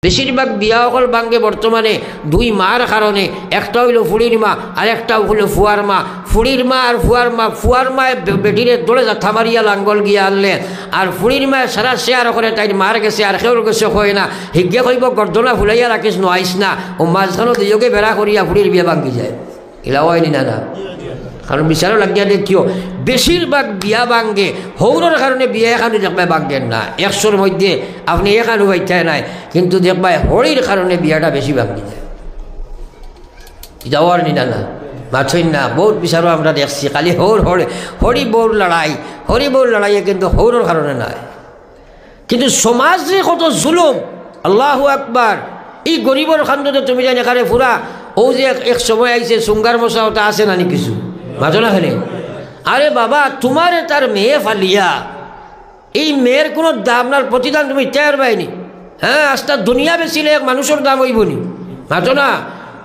বেশিরভাগ বিয়া সকল ভাঙ্গে বর্তমানে দুই মার কারণে। একটা হইল ফুড়ির মা আর একটা হইল ফুয়ার মা। ফুড়ির মা আর ফুয়ার মায় বেটিরে দৌড়ে যা থামারিয়া লাঙ্গল গিয়া আনলে, আর ফুড়ির মায় সারা শেয়ার করে তাই মার গেছে আর কেউর গেছে হয় না। হিজ্ঞে কইব গর্দনা ফুলাইয়া রাখিস নইস না, ও মাঝখানো দুইকে বেড়া করিয়া ফুড়ির বিয়া ভাঙ্গি যায়। এলাও হয়নি না? কারণ বিচারও লাগিয়া দেখিও বেশিরভাগ বিয়া ভাঙ্গে হৌরর কারণে বিয়া এখানে দেখবাই ভাঙ্গেন না। 100-র মধ্যে আপনি এখানে বাইতায় নাই, কিন্তু দেখবাই হরির কারণে বিয়াটা বেশি ভাঙ্গি যায়। যাওয়ার নি না মাছই না, বহুত বিচারও আমরা দেখছি খালি হরি বউর লড়াইয়ে, কিন্তু হৌরর কারণে নাই। কিন্তু সমাজে কত জুলুম, আল্লাহু আকবার। এই গরিবর খান্দতে তুমি জানি এখানে ফুরা ও যে এক সময় আইছে সুঙ্গার মশা ওটা আছে নানি কিছু মাঝো না খেলে। আরে বাবা, তোমারে তার মেয়ে ফালিয়া এই মেয়ের কোনো দাম নার প্রতিদান তুমি টের পাইনি। হ্যাঁ, আস্তা দুনিয়া বেচিলে এক মানুষের দাম হইবনি মাঝো না।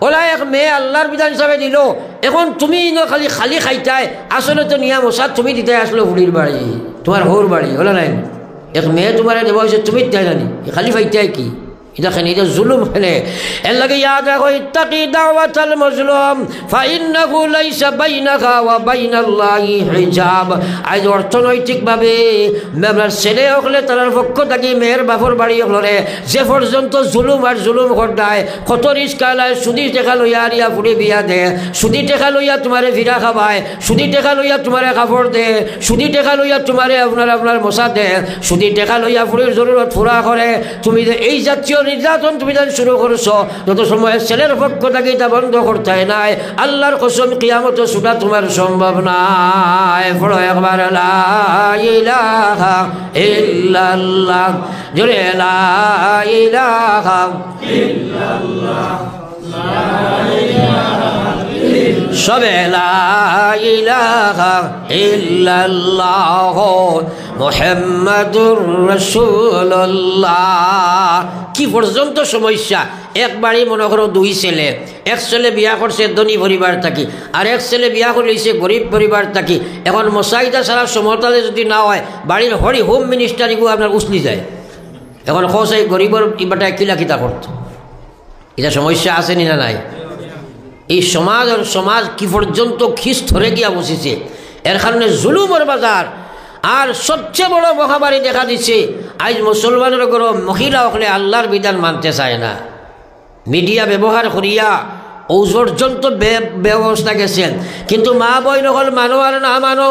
ওলা এক মেয়ে আল্লাহর বিধান হিসাবে দিল, এখন তুমি খালি খালি খাইতাই, আসলে তো নিয়া মশা তুমি দিতাই আসলো ফুলির বাড়ি, তোমার হৌর বাড়ি ওলা নাই। এক মেয়ে তোমার দেওয়া হয়েছে তুমি দিতাই জানি, খালি ফাইতাই কি এটা খেলে, এটা জুলুম খেলে। এর লাগে ইয়াদ রাখো, ইত্তাকি দাওয়াতাল মাজলুম ফাইন্নাহু লাইসা বাইনাহা ওয়া বাইনাল্লাহি হিজাব। আজ অর্থনৈতিকভাবে আপনার ছেলে হলে তার পক্ষ থাকি মেয়ের বাপর বাড়ি হলে যে পর্যন্ত জুলুম আর জুলুম ঘটায়, কত রিস্কালায় সুদি টেকা লইয়া আরিয়া ফুড়ে বিয়া দে, সুদি টেকা লইয়া তোমারে ভিড়া খাবায়, সুদি টেকা লইয়া তোমারে কাপড় দে, সুদি টেকা লইয়া তোমারে আপনার মশা দে, সুদি টেকা লইয়া ফুড়ির জরুরত ফুরা করে। তুমি যে এই জাতীয় নির্যাতন তুমি যখন শুরু করছো, যত সময় ছেলের পক্ষ থেকে এটা বন্ধ করতে নাই, আল্লাহর কসম কিয়ামত ছুটা তোমার সম্ভব নাই। পড়ো একবার লা ইলাহা ইল্লাল্লাহ, জোরে লা ইলাহা ইল্লাল্লাহ, সবে লা ইলাহা ইল্লাল্লাহ মুহাম্মাদুর রাসূলুল্লাহ। কি পর্যন্ত সমস্যা! একবারই মনে করো দুই ছেলে, এক ছেলে বিয়া করছে ধনী পরিবার থাকি, আর এক ছেলে বিয়া করেছে গরিব পরিবার থাকি। এখন মশাইদা সারা সমতালে যদি না হয়, বাড়ির হোম মিনিস্টারিগু আপনার উছলি যায়। এখন খোঁজাই গরিবর ইবাটায় কিলাকিতা করতো, এটা সমস্যা আসেনি না নাই? এই সমাজ আর সমাজ কি পর্যন্ত খিস ধরে গিয়া বসেছে, এর কারণে জুলুমের বাজার। আর সবচেয়ে বড় মহামারী দেখা দিচ্ছে, আজ মুসলমানের ঘর মহিলা হলে আল্লাহর বিধান মানতে চায় না। মিডিয়া ব্যবহার করিয়া ও পর্যন্ত ব্যবস্থা গেছেন, কিন্তু মা বইন হল মানো আর না মানো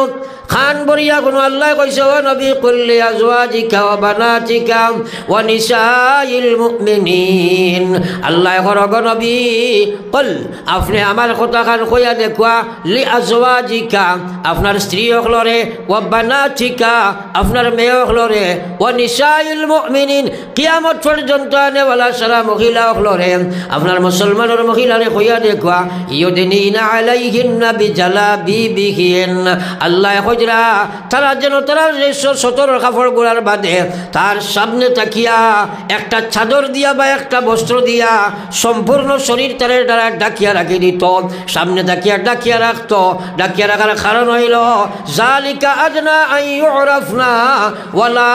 খান বরিয়া কোনো আল্লাহ কইছে, ও নবী কুল্লি আজওয়াজিকা ওয়া বানাতিকা ওয়া নিসাইল মুমিনিন। আল্লাহ করগ নবী কল, আপনি আমার কথা খান কইয়া দেখুয়া, লি আজওয়াজিকা আপনার স্ত্রী হলরে, ওয়া বানাতিকা আপনার মেয়ে হলরে, ওয়া নিসাইল মুমিনিন কিয়ামত পর্যন্ত আনেওয়ালা সারা মহিলা হলরে, আপনার মুসলমানের মহিলারে কইয়া দেখুয়া, ইউদিনিনা আলাইহিন্না বিজালাবিবিহিন। আল্লাহ তারা যেন তারা 17 কাপড় গোড়ার বাদে তার সামনে তাকিয়া একটা চাদর দিয়া বা একটা বস্ত্র দিয়া সম্পূর্ণ শরীর তার দ্বারা ডাকিয়া রাখি দিত, সামনে তাকিয়া ডাকিয়া রাখতো। ডাকিয়া রাখার কারণ হইল জালিকা আদনা আন ইউরাফনা ওয়ালা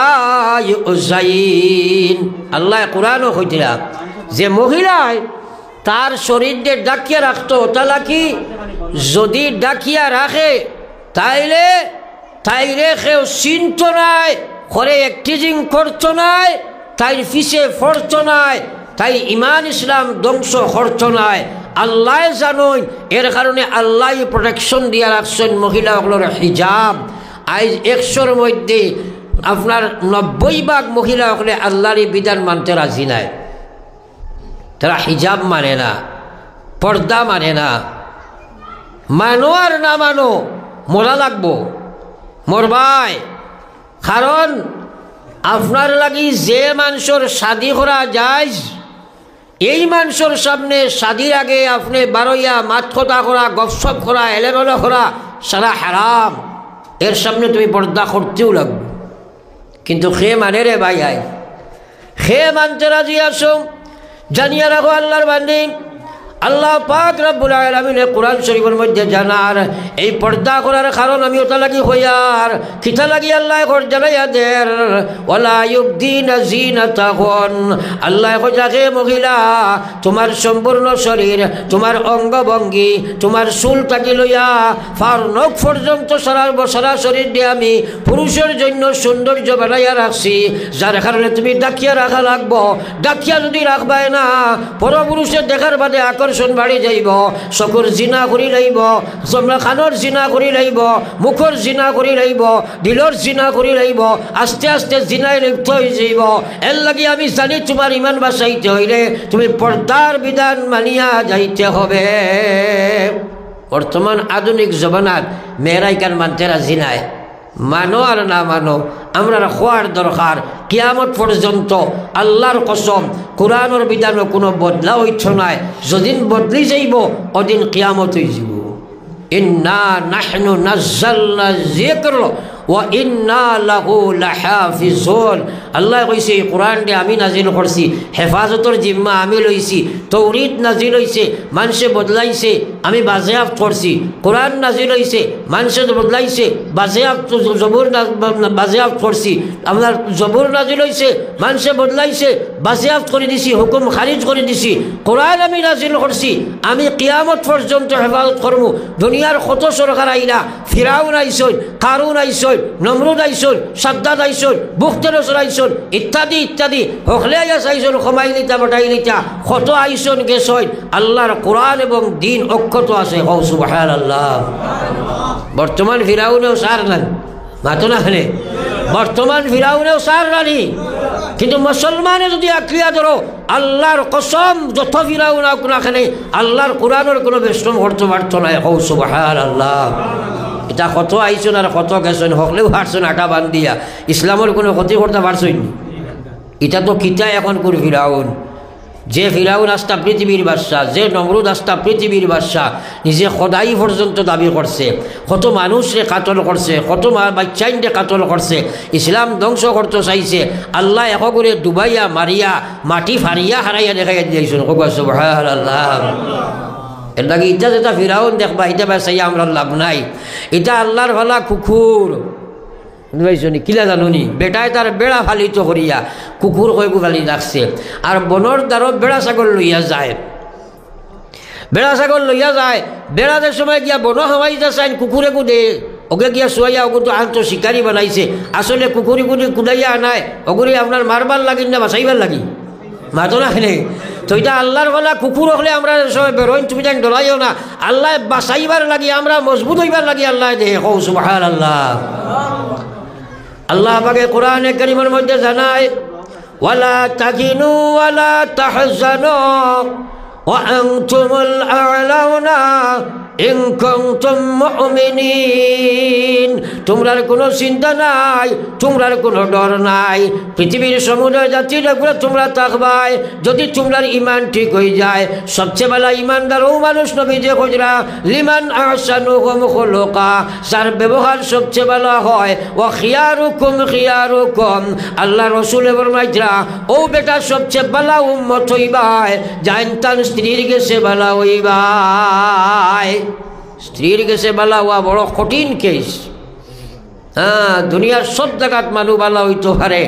ইউজাইন। আল্লাহ কোরআনও কইরা যে মহিলায় তার শরীর দিয়ে ডাকিয়া রাখতো, তাহলে কি যদি ডাকিয়া রাখে তাইলে কেউ চিনত নাই, ঘরে একটিজিং করতো নাই, তাই পিছে ফরতো নাই, তাই ইমান ইসলাম ধ্বংস করতো নাই। আল্লাহ জানুন, এর কারণে আল্লাহ প্রোটেকশন দিয়া রাখছেন মহিলাগুলোর হিজাব। আজ 100-র মধ্যে আপনার 90 মহিলা হলে আল্লাহরই বিধান মানতে রাজি নাই। তারা হিজাব মানে না, পর্দা মানে না। মানো আর না মানো, মরা লাগবো, মরবাই। কারণ আপনার লাগি যে মানুষের শাদি করা যায়, এই মানুষের সামনে শাদির আগে আপনি বারোইয়া মাত কথা করা, গপসপ করা, এলেবেলে করা সারা হারাম। এর সামনে তুমি পর্দা করতেও লাগবে, কিন্তু খে মানে রে ভাই, খে মানতে রাজি আসো। জানিয়া রাখো আল্লাহর বান্দি, আল্লাহ পাক রব্বুল আলামিন কুরআন শরীফের মধ্যে জানার এই পর্দা করার কারণ আমি ওটা লাগি হইয়ার কিতা লাগি আল্লাহ কর জানাইয়া দের ওয়ালা ইউবদিনা জিনাতাহুন আল্লাহ কইতাকে মহিলা তোমার সম্পূর্ণ শরীর তোমার অঙ্গভঙ্গি তোমার চুল কাটি লইয়া ফারনক পর্যন্ত সারা শরীর দিয়ে আমি পুরুষের জন্য সৌন্দর্য বানাইয়া রাখছি যার কারণে তুমি ডাকিয়া রাখা লাগবো ডাকিয়া যদি রাখবাই না পরপুরুষের দেখার বাদে আকর্ষণ বাড়ি যাইব চকুর জিনা করি লাইব খানোর জিনা করি লাইব মুখর জিনা করি লাইব দিলর জিনা করি লাইব আস্তে আস্তে জিনায় লিপ্ত হয়ে যাইব এর লাগি আমি জানি তোমার ইমান বাঁচাইতে হইলে তুমি পর্দার বিধান মানিয়া যাইতে হবে বর্তমান আধুনিক জমানাত মেয়েরাই কান মানতেরা জিনায় মানো আর না মানো আমরা খোয়ার দরকার কিয়ামত পর্যন্ত আল্লাহর কসম কোরআনের বিধানও কোনো বদলা হইছ নাই যদিন বদলি যাইব ওদিন কিয়ামত হয়ে যাব ইন্না নাহনু নাযালনা যিকর ওয়া ইন্না লাহু লাহাফিজুন আল্লাহ কইছে এই কোরআন দে আমি নাজিল করছি হেফাজতর জিম্মা আমি লইছি তৌরিত নাজিল হইছে মানুষে বদলাইছে আমি বাজেয়াপ্ত করছি কোরআন নাজিল হইছে মানুষে বদলাইছে বাজেয়াপ্ত জবুর বাজেয়াপ্ত করছি আপনার জবুর নাজিল হইছে মানুষে বদলাইছে বাজেয়াপ্ত করে দিছি হুকুম খারিজ করে দিছি কোরআন আমি নাজিল করছি আমি কিয়ামত পর্যন্ত হেফাজত করব দুনিয়ার কত সরকার আইলা ফিরাউন আইসন কারুন আইসন নমরুদ আইসন সাদ্দাত আইসন বুখতেনসর আইসন ইত্যাদি ইত্যাদি হকলে আইয়াস আইসন খমাই লিতা বটাই লিতা কত আইসন গেছন আল্লাহর কোরআন এবং দিন অক্ষত আছে হও সুবহানাল্লাহ বর্তমান ফিরাউনেও সার নাই মাতো না খানে বর্তমান ফিরাউনেও সার রানি কিন্তু মুসলমানে যদি আঁকড়িয়া ধরো আল্লাহর কসম যত ফিরাউন হোক না খানে আল্লাহর কোরআনের কোনো বেষ্টম করতে পারত না হও সুবহানাল্লাহ এটা কত আইসন আর কত গেছেন হকলেও হারছেন আটা বান দিয়া ইসলামের কোনো ক্ষতি করতে পারছেন এটা তো কিতা এখন করে ফিরাউন যে ফিরাউন আস্তা পৃথিবীর বাদশা যে নমরুদ আস্তা পৃথিবীর বাদশা নিজে খোদাই পর্যন্ত দাবি করছে কত মানুষরে কাতল করছে কত বাচ্চাইনরে কাতল করছে ইসলাম ধ্বংস করতে চাইছে আল্লাহ এক করে ডুবাইয়া মারিয়া মাটি ফারিয়া হারাইয়া দেখাই দিয়েছেন সুবহানাল্লাহ এর লাগে ইটা যেটা ফিরাউন দেখবা এটা বাসাইয়া আমরা লাভ নাই এটা আল্লাহর ভালা কুকুর বুঝাইছনি কিলা জানুনি বেটায় তার বেড়া ফালিত করিয়া কুকুর কয়েকু ফালি রাখছে আর বনর দ্বারত বেড়া ছাগল লইয়া যায় বেড়া ছাগল লইয়া যায় বেড়াদের সময় গিয়া বন হামাইতে চাইন কুকুরে কুদে ওকে গিয়া শুয়াইয়া ওগুলো তো আন্ত শিকারি বানাইছে আসলে কুকুরি কুদি কুদাইয়া আনায় ওগুলি আপনার মারবার লাগি না বাঁচাইবার লাগি মাতো না খেলে তো এটা আল্লাহর বলা কুকুর হলে আমরা সবাই বেরোইন তুমি যেন ডরাইও না আল্লাহ বাঁচাইবার লাগি আমরা মজবুত হইবার লাগি আল্লাহ দে হৌ সুবহানাল্লাহ আল্লাহ পাকে কোরআনে কারীমের মধ্যে জানায় ওয়ালা তাকিনু ওয়ালা তাহজানু ওয়া আনতুমুল আ'লাউনা ইন কুনতুম মুমিনিন তোমরার কোনো চিন্তা নাই তোমরার কোনো ডর নাই পৃথিবীর সমুদয় জাতির উপরে তোমরা থাকবাই যদি তোমরার ইমান ঠিক হয়ে যায় সবচেয়ে ভালো ইমানদার ও মানুষ নবী যে খোঁজরা লিমান আহসানুহুম খুলুকা যার ব্যবহার সবচেয়ে ভালো হয় ও খিয়ারুকুম আল্লাহ রসুলে ফরমাইতরা ও বেটা সবচেয়ে ভালো উম্মত হইবাই জানতান স্ত্রীর গেছে ভালো হইবাই স্ত্রীর গেছে বালা হওয়া বড় কঠিন কেস হ্যাঁ দুনিয়ার সব জায়গাত মানুষ বালা হইতে পারে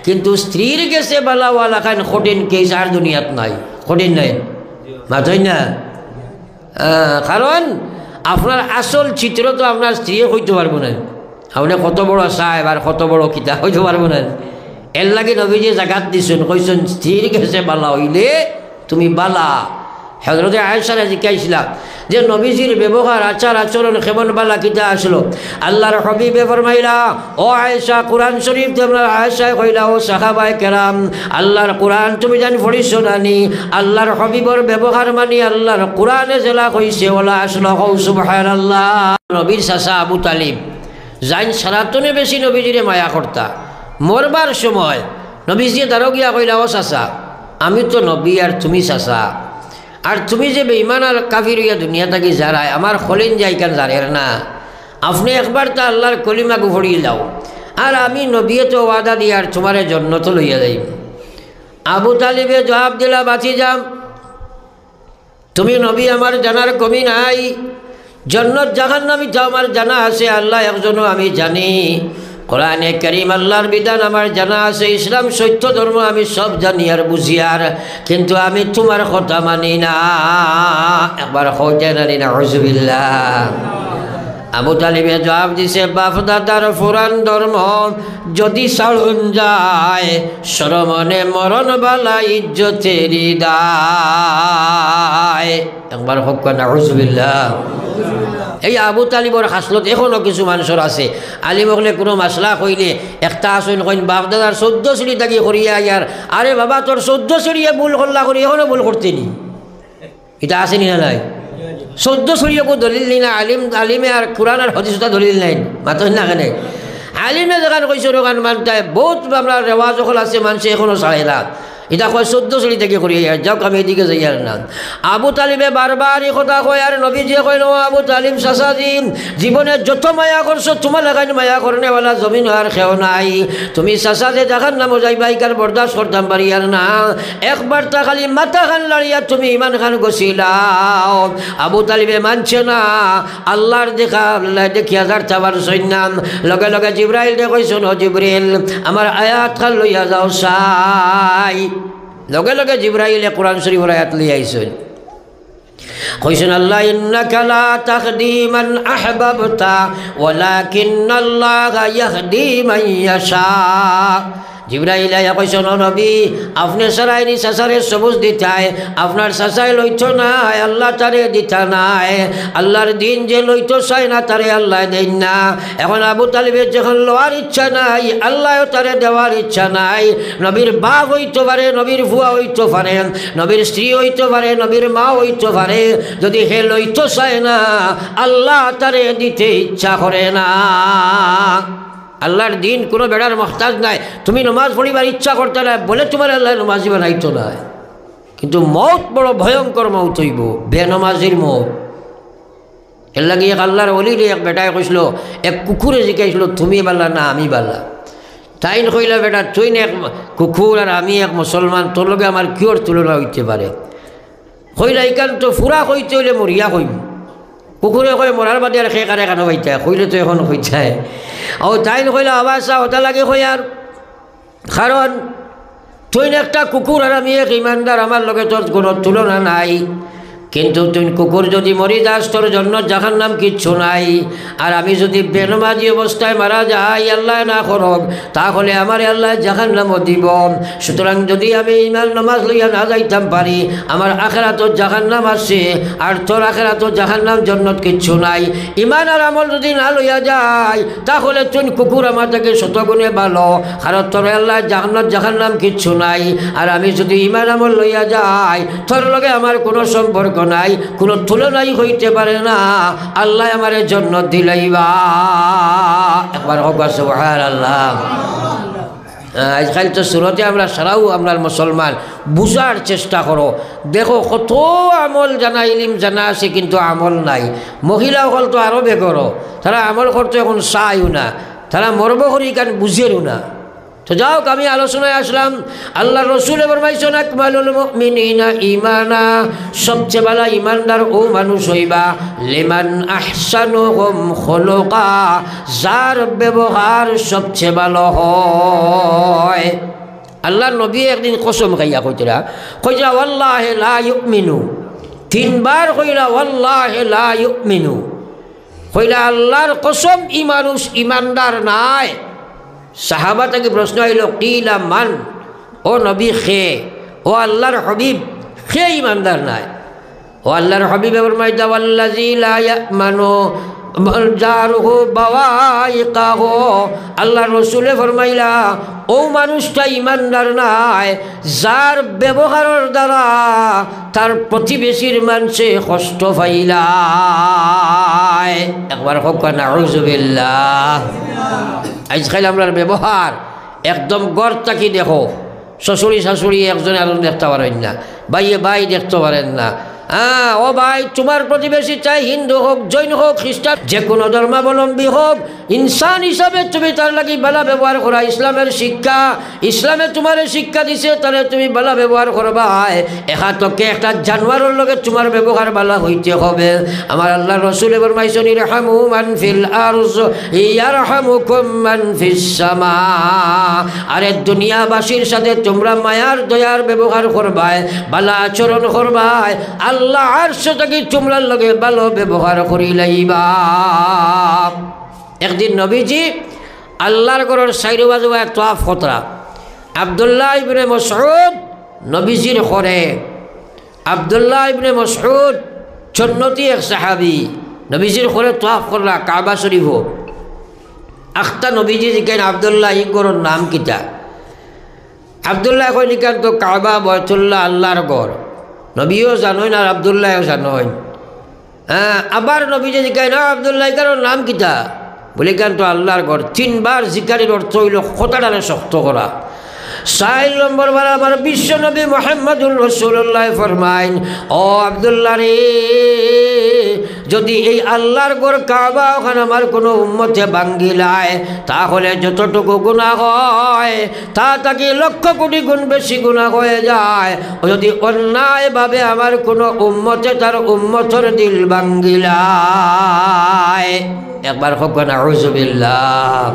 কিন্তু স্ত্রীর গেছে বালা হওয়া লাখান কঠিন কেস আর দুনিয়াত নাই কঠিন নাই মাথই না কারণ আপনার আসল চিত্র তো আপনার স্ত্রী হইতে পারবো না আপনি কত বড় সাহেব আর কত বড় কিতা হইতে পারবো না এর লাগে নবীজি জাগাত দিছেন কইছেন স্ত্রীর গেছে বালা হইলে তুমি বালা হযরতে আয়েশারে জিজ্ঞাসিলা যে নবীজির ব্যবহার আচার আচরণ কেমন বালা কিতা আসলো আল্লাহর হাবিবে ফরমাইলা ও আয়েশা কোরআন শরীফ তোমরা আয়েশা কইলা ও সাহাবায়ে কেরাম আল্লাহর কোরআন তুমি জানি পড়িছো নানি আল্লাহর হাবিবর ব্যবহার মানি আল্লাহর কোরআনে জেলা কইছে ওলা আসলো সুবহানাল্লাহ নবীর চাচা আবু তালিব জাইন সারাতনে বেশি নবীজিরে মায়া করতা মরবার সময় নবীজি দাঁড়ো গিয়া কইলা ও চাচা আমি তো নবী আর তুমি চাচা আর তুমি যে বেঈমান আর কাফির হইয়া দুনিয়া থাকি যারায় আমার খলিন যাইকান জানের না আপনি একবার তো আল্লাহর কলিমা গুফড়িয়ে যাও আর আমি নবীয়ে তো ওয়াদা দিয়ে আর তোমারে জন্নত লইয়া যাই আবু তালিবে জবাব দিলা বাঁচি যাম তুমি নবী আমার জানার কমি নাই, জান্নাত জাহান্নাম তো আমার জানা আছে, আল্লাহ একজনও আমি জানি, কোরআনে কারীম আল্লাহর বিধান আমার জানা আছে, ইসলাম সত্য ধর্ম আমি সব জানি আর বুঝি আর, কিন্তু আমি তোমার কথা মানি না। একবার হইতে নানি না হুজুবিল্লাহ। আবু তালিবে জবাব দিছে, বাপ দাদার পুরান ধর্ম যদি ছাড়ুন যায়, শরমনে মরণ বালা ইজ্জতেরি দায়। একবার হোক না হুজুবিল্লাহ। এই আবু তালিবর হাসলত এখনও কিছু মানুষের আছে, আলিম হলে কোনো মাসলা কইলে একটা আসন কইন বাপ দাদার 14 সিঁড়ি থাকি করিয়া ইয়ার, আরে বাবা তোর 14 সিঁড়িয়ে ভুল করলা করি এখনও ভুল করতেনি, এটা আসেনি না নাই? 14 সিঁড়িও দলিল নেই না, আলিমে আর কোরআন আর হাদিসটা দলিল নাই, মাত্র না কেন আলিমে যেখানে কইছে ওখান মানতে বহুত আমরা রেওয়াজ সকল আছে, মানুষে এখনও ছাড়ে না, এটা কয় 14 সিঁড়ি থেকে করি যাওক আমি এদিকে যাই আর না। আবু তালিবে বারবার এই কথা কয়, আর নবীজিয়ে কয় নো আবু তালিম চাচাজি, জীবনে যত মায়া করছো তোমার লাগাই মায়া করনেওয়ালা জমিন আর খেও নাই, তুমি চাচাজে দেখার নামো যাইবা ইকার বরদাস্ত করতাম পারি আর না, একবার তা খালি মাথা খান লাড়িয়া তুমি ইমান খান গছিলাও। আবু তালিবে মানছে না, আল্লাহর দেখা আল্লাহ দেখিয়া যার চাবার সৈন্যাম লগে লগে জিব্রাইল দেখইছ ন, জিব্রাইল আমার আয়াত খান লইয়া যাও চাই। লগে লগে জিব্রাইলে কোরআন শরীফের আয়াত লইয়া আইছেন, কইছেন আল্লাহ ইন্নাকা লা তাহদি মান আহবাবতা ওয়ালাকিন্নাল্লাহা ইয়াহদি মান ইয়াশা। জিব্রাইল আয়া কইছেন নবী আপনি সারাইনি চাচারে সবুজ দিতাই, আপনার চাচাই লইতো নাই, আল্লাহ তারে দিতা নাই, আল্লাহর দিন যে লইতো চাই না তারে আল্লাহ দেন না। এখন আবু তালিবের যখন লওয়ার ইচ্ছা নাই, আল্লাহও তারে দেওয়ার ইচ্ছা নাই, নবীর বাপ হইতে পারে, নবীর ভুয়া হইতে পারে, নবীর স্ত্রী হইতে পারে, নবীর মা হইতে পারে, যদি হে লইতো চায় না আল্লাহ তারে দিতে ইচ্ছা করে না। আল্লাহর দিন কোনো বেড়ার মহতাজ নাই, তুমি নমাজ পড়িবার ইচ্ছা করতে না বলে তোমার আল্লাহ নমাজি বানাইতো না, কিন্তু মৌত বড় ভয়ঙ্কর মৌত হইব, বেনমাজির মৌত। এর লাগে এক আল্লাহর অলিরে এক বেটায় কইছিল, এক কুকুরে জিজ্ঞাসিল তুমি বাল্লা না আমি বাল্লা, তাই কইলা বেটা তুই না এক কুকুর আর আমি এক মুসলমান, তোর লগে আমার কিয়র তুলনা হইতে পারে? কইলা ইকান তো ফুরা কইতে হইলে মরিয়া কইম, কুকুরে কয় মরার বাদে আর সে কারে কানো বাইতে কইলে তো এখন কইতায়। ও তাই কইলা আবার চা ওটা লাগে কই আর, কারণ তুই একটা কুকুর আর আমি এক ইমানদার, আমার লগে তোর কোনো তুলনা নাই, কিন্তু তুই কুকুর যদি মরি যাস তোর জন্য জাহান্নাম কিচ্ছু নাই, আর আমি যদি বেনমাজি অবস্থায় মারা যাই আল্লাহ না করক তাহলে আমার আল্লাহ জাহান্নামও দিব। সুতরাং যদি আমি ইমান নামাজ লইয়া না যাইতাম পারি, আমার আখেরাতও জাহান্নাম আছে, আর তোর আখেরাতও জাহান্নাম জন্নত কিচ্ছু নাই। ইমান আর আমল যদি না লইয়া যায় তাহলে তুই কুকুর আমার থেকে শতগুণে ভালো, কারণ তোর আল্লাহ জাহান্নাত জাহান্নাম কিচ্ছু নাই, আর আমি যদি ইমান আমল লইয়া যাই তোর লগে আমার কোনো সম্পর্ক নাই, কোনো তুলনাই হইতে পারে না, আল্লাহ আমার জন্য দিলাইবা। একবার হোক সুবহানাল্লাহ। আজকাল তো সুরতে আমরা সারাও আমরা মুসলমান বুঝার চেষ্টা করো, দেখো কত আমল জানা ইলিম জানা আছে কিন্তু আমল নাই। মহিলাসকল তো আরও বেগরো, তারা আমল করতে এখন চাইও না, তারা মরব করি কারণ বুঝেরও না। তো যাও আমি আলোচনায় আসলাম, আল্লাহ রসুল ফরমাইছেন আকমালুল মুমিনিনা ঈমানা, সবচেয়ে ভালো ইমানদার ও মানুষ হইবা লিমান আহসানুহুম খুলুকা, যার ব্যবহার সবচেয়ে ভালো হয়। আল্লাহ নবী একদিন কসম খাইয়া কইতরা ওয়াল্লাহি লা ইউমিনু, 3 বার কইলা ওয়াল্লাহি লা ইউমিনু, কইলা আল্লাহর কসম ই মানুষ ইমানদার নাই। সাহাবা থেকে প্রশ্ন হইল কিলা মান, ও নবী খে, ও আল্লাহর হবিব খে ইমানদার নাই? ও আল্লাহর হবিব ফরমাইতা ওয়াল্লাযী লা ইয়ামানু জারুহু বাওয়াইকাহু, আল্লাহর রাসূলে ফরমাইলা ও মানুষটা ইমানদার নাই যার ব্যবহারের দ্বারা তার প্রতিবেশীর মানুষে কষ্ট পাইলায়। একবার হোক নাউযুবিল্লাহ। আজকাল আমরা ব্যবহার একদম গড় তাকি দেখো, শ্বশুরি শাশুড়ি একজনে আরো দেখতে পারেন না, ভাইয়ে ভাই দেখতে পারেন না, ও ভাই, তোমার প্রতিবেশী চাই হিন্দু হোক, জৈন হোক, খ্রিস্টান, যে কোনো ধর্মাবলম্বী হোক, ইনসান হিসাবে তুমি তার লাগি ভালো ব্যবহার করা ইসলামের শিক্ষা। ইসলামে তোমার শিক্ষা দিছে, তাহলে তুমি ভালো ব্যবহার করবা। এখাতকে একটা জানোয়ারের লগে তোমার ব্যবহার ভালো হইতে হবে। আমার আল্লাহ রসুল ফরমাইছেন, ইরহামু মান ফিল আরজ ইয়ারহামুকুম মান ফিস সামা। আরে দুনিয়াবাসীর সাথে তোমরা মায়ার দয়ার ব্যবহার করবায়, ভালো আচরণ করবায়, আল্লাহ আরশ থেকে তোমরার লগে ভালো ব্যবহার করিলাইবা। একদিন নবীজি আল্লাহর ঘরের সাইড বাজু তওয়াফ কতরা। আব্দুল্লাহ ইবনে মাসউদ নবীজির ঘরে। আব্দুল্লাহ ইবনে মাসউদ সুন্নতি এক সাহাবী, নবীজির ঘরে তওয়াফ করলা কাবা শরীফ। আখতা নবীজি জিজ্ঞেন, আব্দুল্লাহ ই ঘরের নাম কিতা? আব্দুল্লাহ কই নিকান তো কাবা বাইতুল্লাহ আল্লাহর ঘর। নবীও জানোই না, আব্দুল্লাহও জানোই। আবার নবীজি জিজ্ঞাসা, না আব্দুল্লাহ কারোর নাম কিতা? বলে কেন তো আল্লাহর ঘর। তিনবার জিকারির অর্থ হইল কথাটারে শক্ত করা। 4 নম্বর বার আমার বিশ্ব নবী মুহাম্মদুর রাসূলুল্লাহ ফরমাইন, ও আব্দুল্লাহ রে, যদি এই আল্লাহর ঘর কাবা ওখানে আমার কোনো উম্মতে ভাঙ্গিলায়, তাহলে যতটুকু গুনাহ হয় তা তাকে লক্ষ কোটি গুণ বেশি গুনাহ হয়ে যায়। যদি অন্যায়ভাবে আমার কোনো উম্মতে তার উম্মতের দিল ভাঙ্গিলায়, একবার হোক না আউযুবিল্লাহ।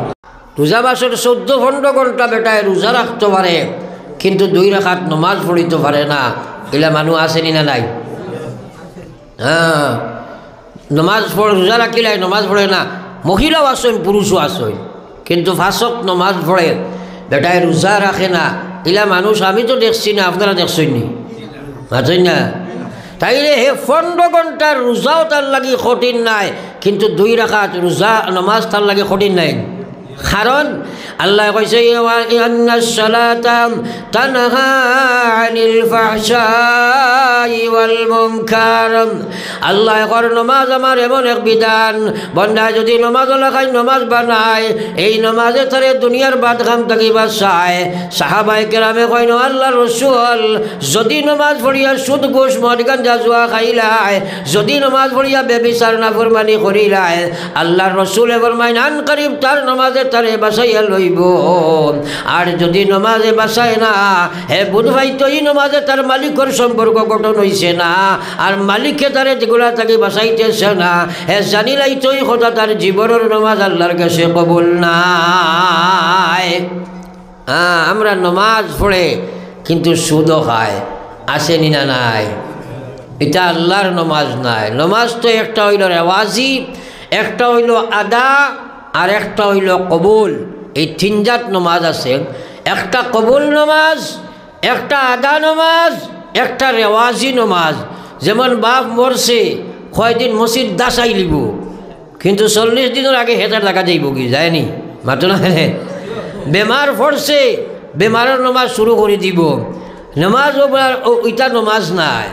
রোজা মাসের 14 ঘন্টা বেটায় রোজা রাখতে পারে, কিন্তু 2 রাকাত নমাজ পড়িতে পারে না। এলা মানুষ আসেনি না নাই? নমাজ পড়ে, রোজা রাখিলাই নমাজ পড়ে না। মহিলাও আসেন, পুরুষও আসেন, কিন্তু ফাঁসক নমাজ পড়ে, বেটায় রোজা রাখে না। এলা মানুষ আমি তো দেখছি না, আপনারা দেখছেন নি? আছেন না? তাইলে হে 15 ঘন্টার রোজাও তার লাগি কঠিন নাই, কিন্তু 2 রাকাত রোজা নমাজ তার লাগি কঠিন নাই। কারণ আল্লাহ কইছে, ইন্নাস সালাতা তানহা আনিল ফাহশাই ওয়াল মুনকার। আল্লাহ কর নমাজ আমার এমন এক বিধান, বন্দা যদি নমাজ লাগাই নমাজ বানায়, এই নমাজে তারে দুনিয়ার বাদখাম থাকি বাঁচায়। সাহাবায়ে কেরামে কইন, আল্লাহর রাসূল যদি নমাজ পড়িয়া সুদ ঘুষ মদ গাঞ্জা জুয়া খাইলায়, যদি নমাজ পড়িয়া বেবিচার নাফরমানি করিলায়, আল্লাহর রাসূলে ফরমাইন, আন করিব তার নমাজে তারে বাঁচাইয়া লইব। আর যদি নমাজে বাঁচায় না, হে বুধ ভাই তো এই নমাজে তার মালিকের সম্পর্ক গঠন হইছে না, আর মালিককে তারে যেগুলা তাকে বাঁচাইতেছে না, হে জানিলাই তো এই কথা তার জীবনের নমাজ আল্লাহর কাছে কবুল নাই। আমরা নমাজ পড়ে কিন্তু সুদও খায়, আসেনি না নাই? এটা আল্লাহর নমাজ নাই। নমাজ তো একটা হইল রেওয়াজি, একটা হইল আদা, আর একটা হইল কবুল। এই 3 জাত নমাজ আছে। একটা কবুল নমাজ, একটা আদা নমাজ, একটা রেওয়াজি নমাজ। যেমন বাপ মরছে, কয়দিন মসজিদ দাসাই লিব, কিন্তু 40 দিনের আগে হেতার টাকা যাইব কি যায়নি? মাত্র না, বেমার পড়ছে, বেমারের নমাজ শুরু করে দিব। নমাজ ওইটা নমাজ নাই।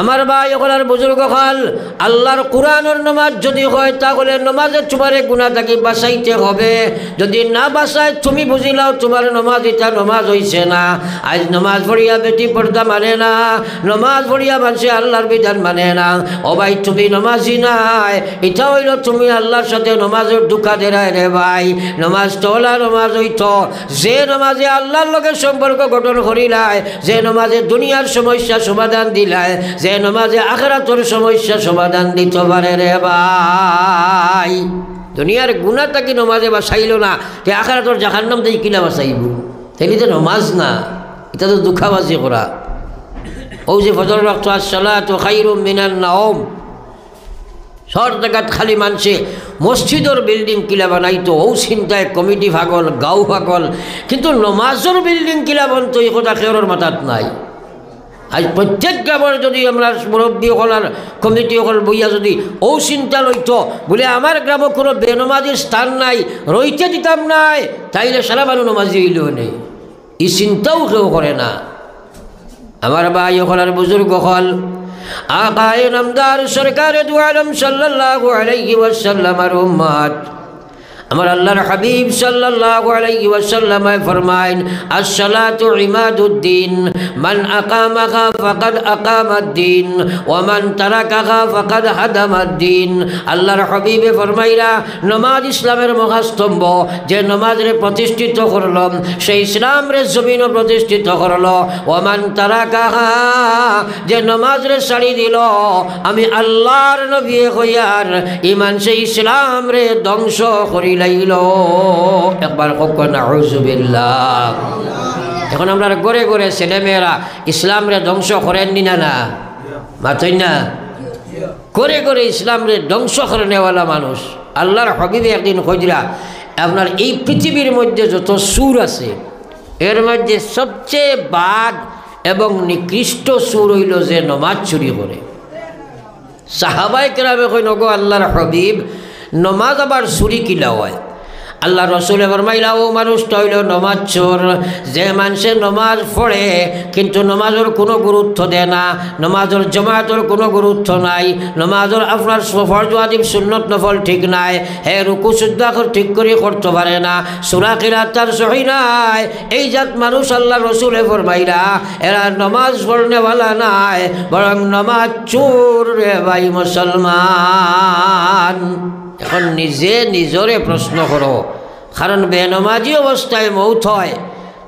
আমার ভাই ওখানে বুজুর্গ হল, আল্লাহর কোরআনের নমাজ যদি হয়, তাহলে নমাজের তোমারে গুনাহ থাকি বাঁচাইতে হবে। যদি না বাঁচায়, তুমি বুঝিলাও তোমার নমাজ এটা নমাজ হইছে না। আজ নমাজ পড়িয়া বেটি পর্দা মানে না, নমাজ পড়িয়া মানুষে আল্লাহর বিধান মানে না। ও ভাই, তুমি নমাজি নাই, এটা হইল তুমি আল্লাহর সাথে নমাজের দুঃখা দেরায় রে ভাই। নমাজ তোলা নমাজ হইত যে নমাজে আল্লাহর লগে সম্পর্ক গঠন করিলায়, যে নমাজে দুনিয়ার সমস্যা সমাধান দিলায়, যে নমাজে আখিরাতের সমস্যা সমাধান দিতে পারে রে ভাই। দুনিয়ার গুনাহ তাকে নমাজে বাঁচাইল না, তে আখিরাতের জাহান্নাম থেকে কিনা বাঁচাইব? তাইলে তো নমাজ না, এটা তো দুঃখাবাজি করা। ও যে ফজর ওয়াক্ত আস-সালাতু খায়রুম মিনান নাওম, সর জায়গাত খালি মানছে মসজিদের বিল্ডিং কিলা বানাইতো, ও চিন্তায় কমিটি ভাগল, গাঁও ভাগল, কিন্তু নমাজের বিল্ডিং কিলা বনতো এই কথা কেউর মাথাত নাই। আজ প্রত্যেক গ্রামের যদি আমরা মুরব্বী হল আর কমিটি হল বইয়া যদি ও চিন্তা লইত, বলে আমার গ্রামে কোনো বেনমাজির স্থান নাই, রইতে দিতাম নাই, তাইলে সারা মানুষ নমাজি হইলেও নেই, এই চিন্তাও কেউ করে না। আমার ভাই হল আর বুজুর্গ হল, আকায়ে নামদার সরকারে দু আলম সাল্লাল্লাহু আলাইহি ওয়াসাল্লামের উম্মত, আমার আল্লাহর হাবিব সাল্লাল্লাহু আলাইহি ওয়াসাল্লাম ফরমায়েন আস-সালাতু ইমাদুদ্দিন মান আকামাহা ফাকাদ আকামাদ্দিন ওয়া মান তারাকাহা ফাকাদ হাদামাদ্দিন। আল্লাহর হাবিবে ফরমাইরা নামাজ ইসলামের মহাস্তম্ভ, যে নামাজরে প্রতিষ্ঠিত করল সেই ইসলামরে জমিনও প্রতিষ্ঠিত করল। ওয়া মান তারাকাহা, যে নামাজরে ছাড়ি দিল আমি আল্লাহর নবী হইয়ার ইমান সেই ইসলামরে ধ্বংস করি লাইল। একবার নাউযুবিল্লাহ। এখন আমরা ঘরে ঘরে ছেলেমেয়েরা ইসলামরে ধ্বংস করেননি না? না মাতই না? করে করে ইসলামরে ধ্বংস করে নেওয়ালা মানুষ। আল্লাহর হাবিবে একদিন কইরা আপনার এই পৃথিবীর মধ্যে যত সুর আছে এর মধ্যে সবচেয়ে বাদ এবং নিকৃষ্ট সুর হইল যে নমাজ চুরি করে। সাহাবায়ে কেরামে কই নগো আল্লাহর হাবিব, নমাজ আবার চুরি কিলা হয়? আল্লাহ রসুল ফরমাইলা ও মানুষটা হইল নমাজ চোর। যে মানুষে নমাজ পড়ে কিন্তু নমাজের কোনো গুরুত্ব দেয় না, নমাজের জমাতের কোনো গুরুত্ব নাই, নমাজের আপনার ফরজ ওয়াজিব সুন্নত নফল ঠিক নাই, হে রুকু সুজদা ঠিক করে করতে পারে না, সূরা কিরাত তার সহি নাই, এই জাত মানুষ আল্লাহ রসুলে ফরমাইলা এরা নমাজ পড়নেওয়ালা নাই, বরং নমাজ চোর রে ভাই মুসলমান। এখন নিজে নিজরে প্রশ্ন করো, কারণ বেনমাজি অবস্থায় মৌত হয়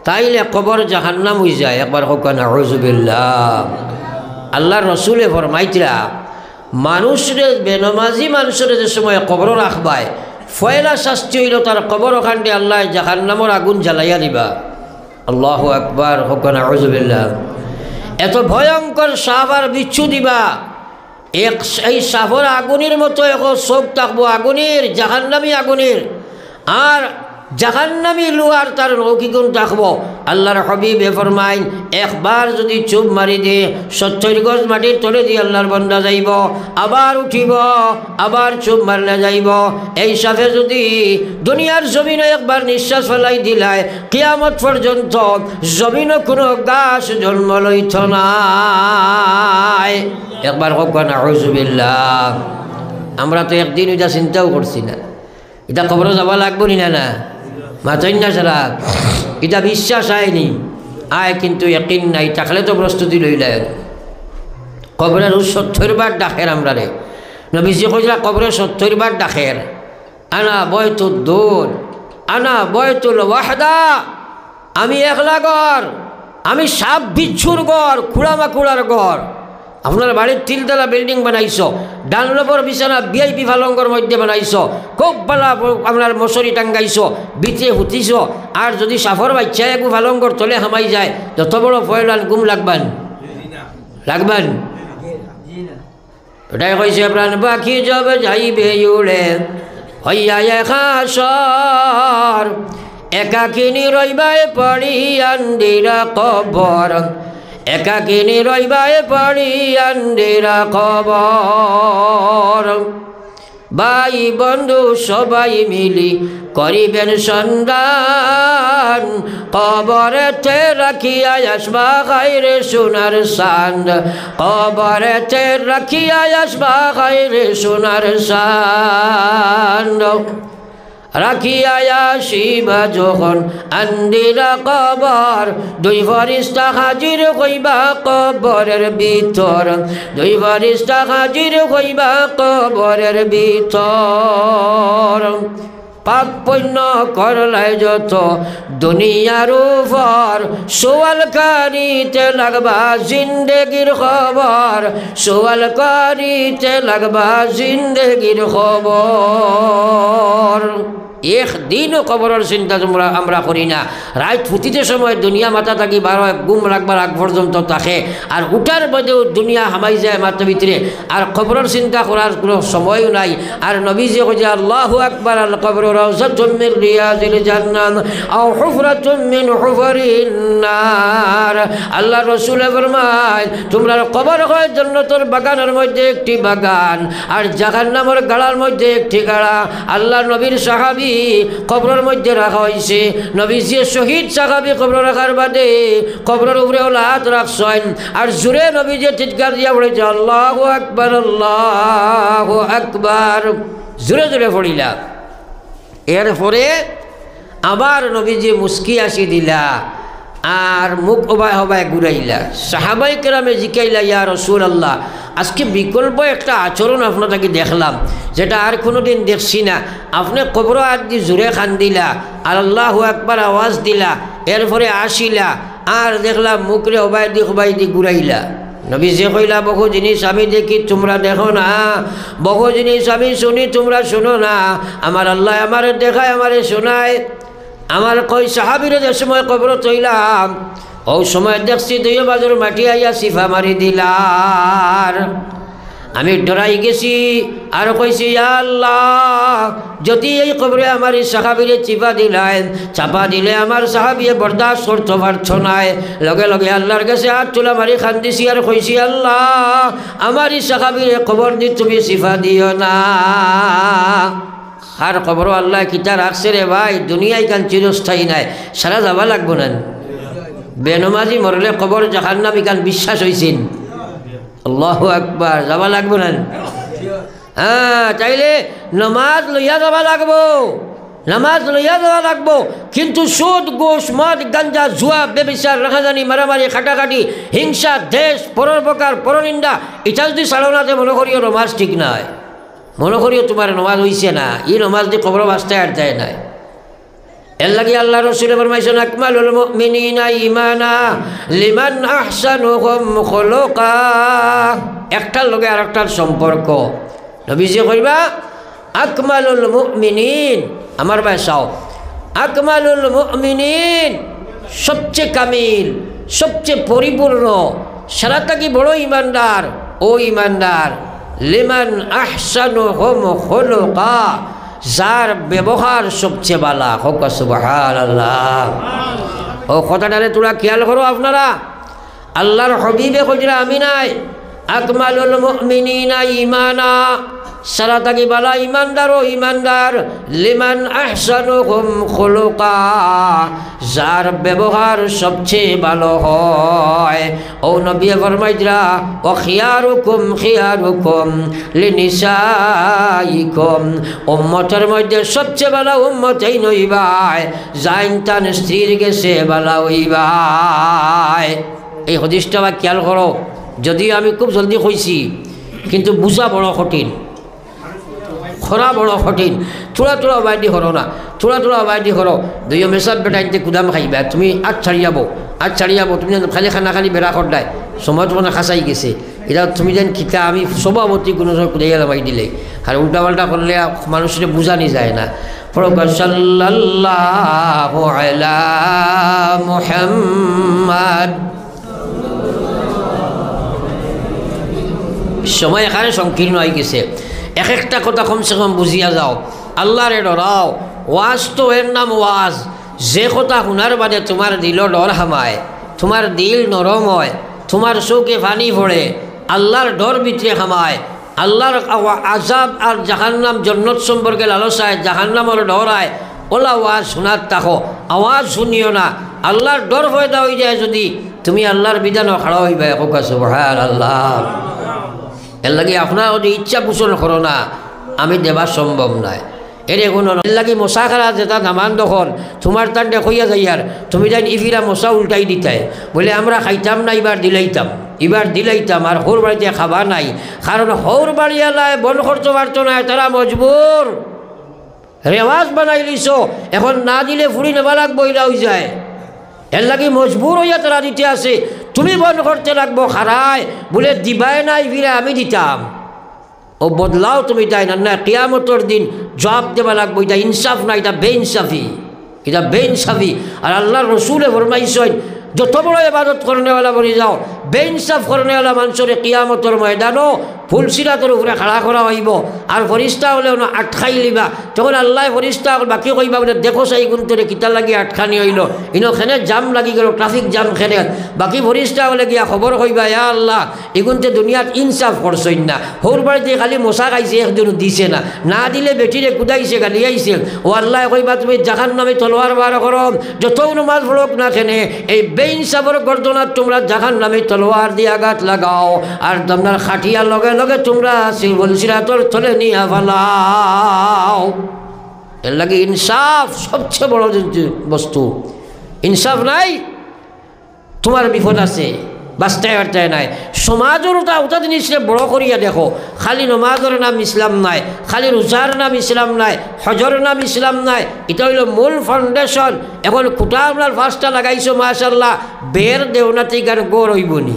তাইলে কবর জাহান্নাম হয়ে যায়। একবার হোক নাউযুবিল্লাহ। আল্লাহর রসুলে ফরমাইতরা মানুষরে বেনমাজি মানুষের যে সময় কবর রাখবায় ফয়লা শাস্তি হইল তার কবর ওখানটি আল্লাহ জাহান্নামের আগুন জ্বালাইয়া দিবা। আল্লাহু আকবার, হোক নাউযুবিল্লাহ। এত ভয়ঙ্কর সাহাবার বিচ্ছু দিবা, এই সাফর আগুনের মতো এখন চোখ থাকবো আগুনের, জাহান্নামী আগুনের, আর জাহান্নামী লোহার তার নৌকিগুণ থাকবো। আল্লাহর হাবিবে ফরমাইন একবার যদি চুপ মারি দে 70 গজ মাটির তলে দিয়ে আল্লাহর বান্দা যাইব, আবার উঠিব, আবার চুপ মারলে যাইব। এই সাথে যদি দুনিয়ার জমিনে একবার নিঃশ্বাস ফেলাই দিলায় কিয়ামত পর্যন্ত জমিনও কোনো গাছ জন্ম লইত নাই। একবার হোক নাউযুবিল্লাহ। আমরা তো একদিন এটা চিন্তাও করছি না, এটা খবর যাওয়া লাগবো নি? না মাতই না সারা, এটা বিশ্বাস আয়নি আয় কিন্তু ইয়াকিন নাই, থাকলে তো প্রস্তুতি লইলেন। কবরের 70 বার ডাকের আমরা রে, নবীজি কইলা কবরে 70 বার ডাকের। আনা বয়তুদ দুর, আনা বয়তুল ওয়াহদা, আমি একলা ঘর, আমি সাপ বিচ্ছুর ঘর, খুঁড়ামাকুড়ার ঘর। আপনার বাড়ির 3 তলা বিল্ডিং বানাইছ, ডানলপর বিছানা ভিআইপি ফালঙ্গর মধ্যে বানাইছ, খুব ভালো আপনার মশারি টাঙ্গাইছ, বিতে হুতিছ, আর যদি সাফর বাচ্চা একু ফালঙ্গর তলে হামাই যায় যত বড় ফয়লান গুম লাগবান লাগবান। ওটাই কইছে প্রাণ পাখি যাব যাইবে উড়ে হইয়া একাশর, একাকিনী রইবায় পড়ি আন্দিরা কবর, একাকিনী রইবায় পড়ি আন্দিরা কবর। ভাই বন্ধু সবাই মিলি করিবেন সন্ধান, কবরেতে রাখিয়া আসবা খাইরে সোনার সান্দ, কবরেতে রাখিয়া আসবা খাইরে সোনার সান্দ। রাখিয়া আসিবা যখন আন্দিরা কবর, 2 ফেরেশতা হাজির হইবা কবরের ভিতর, 2 ফেরেশতা হাজির হইবা কবরের ভিতর। পাপ পুণ্য করলাই যত দুনিয়ার উপর, সোয়াল কারিতে লাগবা জিন্দেগির খবর, সোয়াল কারিতে লাগবা জিন্দেগির খবর। একদিনও কবরের চিন্তা আমরা করি না। রাত ফুটিতে সময় দুনিয়া মাথা থাকি 12 গুম রাখবার আগ পর্যন্ত থাকে, আর উঠার বাদেও দুনিয়া হামাই যায় মাথার ভিতরে, আর কবরের চিন্তা করার কোনো সময়ও নাই। আর নবীজি কইছে আল্লাহু আকবার, আল কবর রাউযাতুম মিন রিয়াজিল জান্নাহ আও হুফরাতুম মিন হুফারিন নার। আল্লাহ রাসূল ফরমায় তোমরা কবর হয় জান্নাতের বাগানের মধ্যে একটি বাগান, আর জাহান্নামের গাড়ার মধ্যে একটি গাড়া। আল্লাহ নবীর সাহাবী কবরের মধ্যে রাখা হয়েছে, নবীজি শহীদ সাহাবী কবর রাখার বাদে কবরের উপরে হাত রাখছেন, আর জোরে নবীজি চিৎকার দিয়া পড়েছে আল্লাহু আকবার, আল্লাহু আকবার, জোরে জোরে পড়িলা। এরপরে আবার নবীজি মুস্কি আসি দিলা আর মুখ অবায় হবায় ঘুরাইলা। সাহাবাই কেরামে জিকাইলা, ইয়া রাসূলুল্লাহ, আজকে বিকল্প একটা আচরণ আপনাকে দেখলাম যেটা আর কোনোদিন দেখছি না। আপনি কবর হাত দিয়ে জোরে খান দিলা আর আল্লাহু আকবার আওয়াজ দিলা, এরপরে আসিলা আর দেখলাম মুখরে হবাই দি ঘুরাইলা। নবী যে কইলা, বহু জিনিস আমি দেখি তোমরা দেখো না, বহু জিনিস আমি শুনি তোমরা শোনো না। আমার আল্লাহ আমার দেখায়, আমারে শোনায়। আমার কই সাহাবীরে যে সময় কবর তৈলাম, ও সময় দেখছি দুই বাজুর মাটি আইয়া সিফা মারি দিলার। আমি ডরাই গেছি আর কইছি, ইয়া আল্লাহ, যদি এই কবরে আমার এই সাহাবীরে চাপা দিলে আমার সাহাবিয়ে বরদাস্ত করতে পারছ নাই। লগে লগে আল্লাহর কাছে হাত তুলা মারি খান্দিছি আর কইছি, আল্লাহ, আমার এই সাহাবীরে কবর দি তুমি সিফা দিও না। আর কবর আল্লাহ কিতা রাখছে রে ভাই, দুনিয়ায় কান চিরস্থায়ী নাই, সারা যাবা লাগবো না। বেনমাজি মরলে কবর জাহান্নামী কান বিশ্বাস হয়েছেন। আল্লাহু আকবার, যাবা লাগবো না। হ্যাঁ, তাইলে নমাজ লইয়া যাবা লাগবো, নামাজ লইয়া যাওয়া লাগবো। কিন্তু সুদ, ঘুষ, মদ, গাঞ্জা, জুয়া, বেবিচার, রাখাজানি, মারামারি, খাটাখাটি, হিংসা, দেশ, পরোপকার, পরনিন্দা, এটা যদি চালনাতে মনে করিও নমাজ ঠিক নাই। মনে করিও তোমার নমাজ হইছে না, ই নমাজ দিয়ে কবর বাস্তায় আর যায় নাই। এর লাগি আল্লাহ রাসূল ফরমাইছেন, আকমালুল মুমিনিনা ঈমানা লিমান আহসানুহুম খুলুকা। একটার লগে আরেকটার সম্পর্ক। নবীজি কইবা, আকমালুল মুমিনিন, আমার ভাই চাও, আকমালুল মুমিনিন, সবচেয়ে কামিল, সবচেয়ে পরিপূর্ণ, সারা থাকি বড় ইমানদার ও ইমানদার, লিমান আহসানুহুম খুলুকা, যার ব্যবহার সবচেয়ে ভালো। হোক সুবহানাল্লাহ। ও কথাটারে তোরা খেয়াল করো আপনারা। আল্লাহর হাবিবে কইরা আমি নাই, আকমালুল মুমিনিনা ঈমানা, সারা থাকি বালা ইমানদার ও ইমানদার, লিমান আহসানুহুম খুলুকা, যার ব্যবহার সবচেয়ে ভালো হয়। ও নবী ফরমাইতরা, ও খিয়ারুকুম খিয়ারুকুম লিনিসাইকুম, উম্মতের মধ্যে সবচেয়ে ভালো উম্মতেই নইবাই যাইন তান স্ত্রীর গেছে ভালো হইবাই। এই হাদিসটা বা খেয়াল করো। যদিও আমি খুব জলদি কইছি, কিন্তু বুঝা বড় কঠিন, খরা বড় কঠিন। থোড়া থোড়া বাইদি করো না, থোড়া থোড়া বাইদি করো। দুই মেসাব বেটাইতে কুদাম খাইবা, তুমি আজ ছাড়ি যাবো, আজ ছাড়ি যাবো। তুমি যেন খালি খানা খালি বেড়া করদায়, সময় তোমার খাসাই গেছে। এটা তুমি যেন খিতা আমি সভাপতি কোনো সময় কুদাইয়া লামাই দিলে, আর উল্টা পাল্টা করলে মানুষের বোঝানি যায় না। সাল্লাল্লাহু আলা মুহাম্মাদ। সময় এখানে সংকীর্ণ হয়ে গেছে, এক একটা কথা কমসে কম বুঝিয়া যাও। আল্লাহরে ডরাও। ওয়াজ তো এর নাম ওয়াজ, যে কথা শোনার বাদে তোমার দিল ডর হামায়, তোমার দিল নরম হয়, তোমার চৌকে পানি পড়ে, আল্লাহর ডর ভিতরে হামায়, আল্লাহর আজাব আর জাহান্নাম জন্নত সম্পর্কে লালসায়, জাহান্নামের ডরায়, ওলা ওয়াজ শোনার তাকো। আওয়াজ শুনিও না, আল্লাহর ডর ফয়দা হয়ে যায় যদি তুমি আল্লাহর বিধানও খাড়া হইবা। সুবহানাল্লাহ। এর লাগে আপনার যদি ইচ্ছা পোষণ করো না, আমি দেওয়া সম্ভব নয়। এর কোনো এর লাগে মশা খারা যেটা নামান দখন তোমার তার দেখইয়া যাইয়ার, তুমি যাই ইফিরা মশা উল্টাই দিতাই বলে আমরা খাইতাম না, এবার দিলাইতাম আর হোর বাড়িতে খাবার নাই। কারণ হোর বাড়িয়ালায় বন করতে পারতো না, তারা মজবুর রেওয়াজ বানাই লিছ, এখন না দিলে ফুরি নেবা লাগবো, এটা হয়ে যায়। এর লাগে মজবুর হইয়া তারা দিতে আসে, তুমি বন্ধ করতে লাগবো খারায় বলে দিবাই নাই ফিরে আমি দিতাম। ও বদলাও তুমি তাই না, না কিয়ামতের দিন জবাব দেওয়া লাগবো। এটা ইনসাফ না, এটা বেইনসাফি, এটা বেইনসাফি। আর আল্লাহর রসুলে ফরমাইছেন, যত বড় ইবাদত করনেওয়ালা বনি যাও, বেইনসাফ করনেওয়ালা মানুষের কিয়ামতের ময়দানও ফুলসিরাতের উপরে খাড়া করা হইব। আর ফরিস্তা হলে আটকাই লিবা, তখন আল্লাহ ফরিস্তা বাকি কইবা বলে দেখো সেই গুণতরে কিতা লাগি আটকানি হইল, খেনে জাম লাগি গেল, ট্রাফিক জাম খেনে। বাকি ফরিস্তা হলে গিয়া খবর কইবা, ইয়া আল্লাহ এগুনতে দুনিয়াত ইনসাফ করছই না, হোর বাড়িতে খালি মশা খাইছে একজনও দিছে না, না দিলে বেটিরে কুদাইছে গালিয়াইছে। ও আল্লাহ কইবা তুমি জাহান্নামে তলোয়ার বার করো, যত নমাজ পড়ক না খেনে এই বেইনসাফের গর্দনাত তোমরা জাহান্নামে তলোয়ার দিয়ে আঘাত লাগাও। আর তোমার খাটিয়ার লগে লগে তোমরা সিরাতর তলে নিয়া ফেলাও। এর লাগে ইনসাফ সবচেয়ে বড় বস্তু। ইনসাফ নাই তোমার বিপদ আছে, বাস্তায় বার্তায় নাই। সমাজের ওটা জিনিসে বড় করিয়া দেখো, খালি নমাজের নাম ইসলাম নাই, খালি রোজার নাম ইসলাম নাই, হজর নাম ইসলাম নাই, এটা হইল মূল ফাউন্ডেশন। এখন খুঁটা আপনার ফার্স্টটা লাগাইছো মাশাল্লাহ, বের দেওনাতে গান গড় হইব নি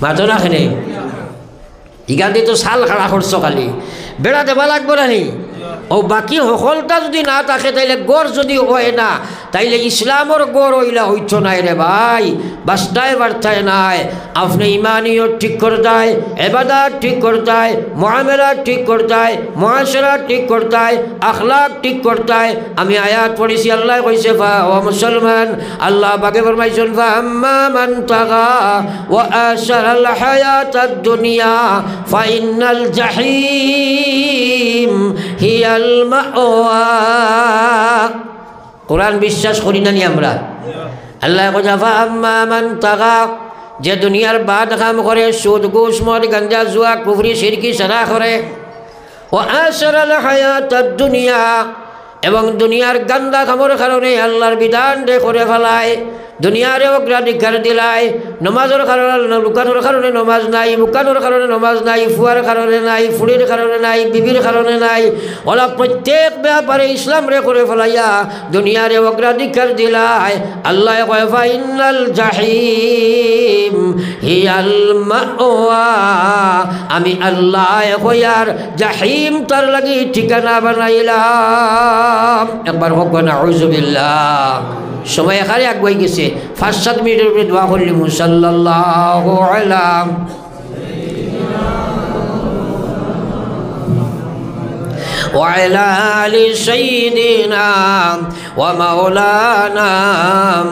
মাতো না খেলে ইগান দিয়ে তো শাল খাড়া করছো, খালি বেড়া দেবা লাগবো না নি। ও বাকি সকলটা যদি না থাকে তাইলে গড় যদি হয় না, তাইলে ইসলামর গড় হইলা হইছ নাই রে ভাই, বাস্তায় বার্তায় নাই। আপনি ইমানিয়ত ঠিক করতায়, এবাদত ঠিক করতায়, মুআমালাত ঠিক করতায়, মুআশারা ঠিক করতায়, আখলাক ঠিক করতায়। আমি আয়াত পড়েছি, আল্লাহ কইছে ও মুসলমান, আল্লাহ পাকে ফরমাইছেন ফাআম্মা মান তাগা ওয়া আশারাল হায়াতাদ দুনিয়া ফাইন্নাল জাহিম হিয়াল মাওয়া। কোরআন বিশ্বাস করি না নি আমরা? আল্লাহ কইছে ফাআম্মা মান তাগা, যে দুনিয়ার বাদ কাম করে, সুদ ঘুষ মদ গাঞ্জা জুয়া কুফরি শিরকি সারা করে, ও আশরাল হায়াতাদ দুনিয়া, এবং দুনিয়ার গান্দা কামর কারণে আল্লাহর বিধান দে করে ফেলায়, দুনিয়ারে অগ্রাধিকার দিলায়। নমাজের কারণে লুকানোর কারণে নমাজ নাই, মুকানোর কারণে নমাজ নাই, ফুয়ার কারণে নাই, ফুড়ির কারণে নাই, বিবির কারণে নাই। ওলা প্রত্যেক ব্যাপারে ইসলাম রে করে ফেলাইয়া দুনিয়ারে অগ্রাধিকার দিলায়। আল্লাহ কয় ফাইনাল জাহিম হিয়াল মাওয়া, আমি আল্লাহ কয়ার জাহিম তার লাগি ঠিকানা বানাইলাম। একবার হোক না আউযুবিল্লাহ। সময় এখানে আগুয়াই গেছে, 5-7 মিনিটের উপরে দোয়া করলিম। সাল্লাল্লাহু আলা وعلى آل سيدنا ومولانا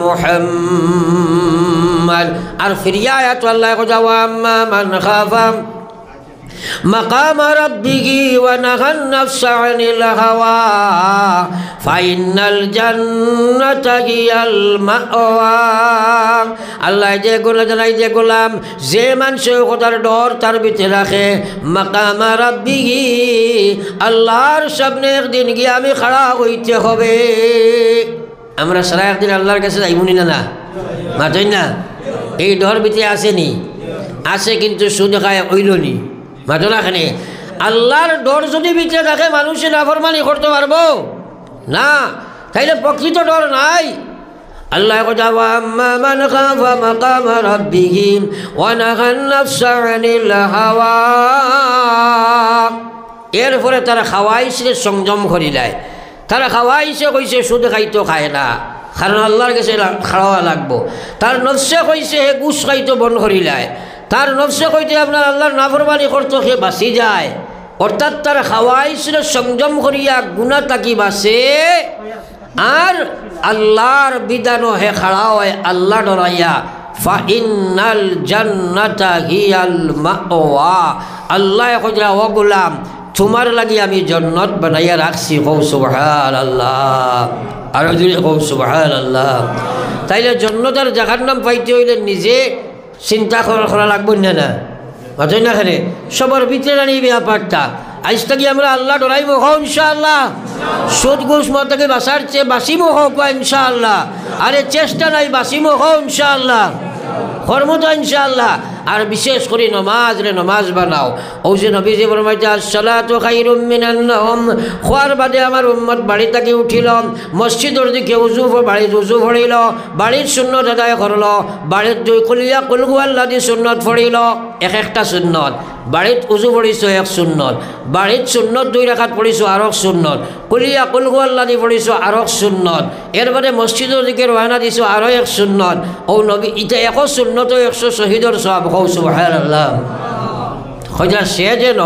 محمد। আর ফিরিয়া আয়াত আল্লাহ কইয়া ওয়াম্মা মান খাফা مقام ربه ونهى النفس عن الهوى فإن الجنة هي المأوى। আল্লাহ যে গুলো জানাই যে গোলাম যে মানুষ খোদার ডর তার ভিতরে রাখে, মাকাম রাব্বিহি, আল্লাহর সামনে একদিন গিয়ে আমি খাড়া হইতে হবে। আমরা সারা একদিন আল্লাহর কাছে যাইবনি না? না মাতই না? এই ডর ভিতরে আসেনি? আসে, কিন্তু শুধু খায় হইল নি মাতো না? খানে আল্লাহর ডর যদি ভিতরে থাকে মানুষে নাফরমানি করতে পারবো না, তাইলে প্রকৃত ডর নাই। আল্লাহ কইয়া আম্মা মান খাফা মাকাম রাব্বিহি ওয়া নাহান নাফসা আনিল হাওয়া। এরপরে তারা খাওয়াইছে সংযম করিলায়, তারা খাওয়াইছে কইছে শুধু খাইতো খায় না, কারণ আল্লাহর কাছে খাওয়া লাগবো। তার নফসে কইছে হে গুছ খাইতো বন্ধ করিলায়, তার নফসে কইতে আপনার আল্লাহর নাফরমানি করতো সে বাঁচি যায়। অর্থাৎ তার খাওয়াইছিল সংযম করিয়া গুনাহ তাকি বাঁচে, আর আল্লাহর বিধানও হে খাড়া হয় আল্লাহ ডরাইয়া। ফাইনাল জান্নাতা হিয়াল মাওয়া। আল্লাহ কইরা ও গোলাম তোমার লাগি আমি জান্নাত বানাইয়া রাখছি। কও সুবহানাল্লাহ, আর যদি কও সুবহানাল্লাহ। তাইলে জান্নাতের জায়গার নাম পাইতে হইলে নিজে চিন্তা করা লাগবে না? না মাতই না? খানে সবার ভিতরে আনি ব্যাপারটা। আজ থেকে আমরা আল্লাহ ডরাইব হোক ইনশাআল্লাহ। সুদ ঘুষ মদ থেকে বাঁচার চেয়ে বাঁচিমো হোক ইনশাআল্লাহ। আরে চেষ্টা নাই, বাঁচিমো হোক ইনশাআল্লাহ, কর্মটা ইনশাআল্লাহ। আর বিশেষ করে নমাজ রে নমাজ বানাও। ও যে নবীজি ফরমাইতে আসসালাতু খায়রুম মিনান নাওম, খোয়ার বাদে আমার উম্মত বাড়ি থেকে উঠিল, মসজিদের দিকে উজু পড়িল, বাড়ির সুন্নত আদায় করল, বাড়ির দুই কুলিয়া কুল হুয়াল্লাহ দি সুন্নত পড়িল, একটা সুন্নত। বাড়িত উজু পড়িছো এক সুন্নত, বাড়িত সুন্নত 2 রাকাত পড়িছো আর এক সুন্নত, কুলিয়া কুল হুয়াল্লাহ দি পড়িছো আর এক সুন্নত, এরপরে মসজিদের দিকে রওনা দিছো আরও এক সুন্নত। ও নবী ইটা এক সুন্নত 100 শহীদর সওয়াব। সুবহানাল্লাহ। হযরত সে যেন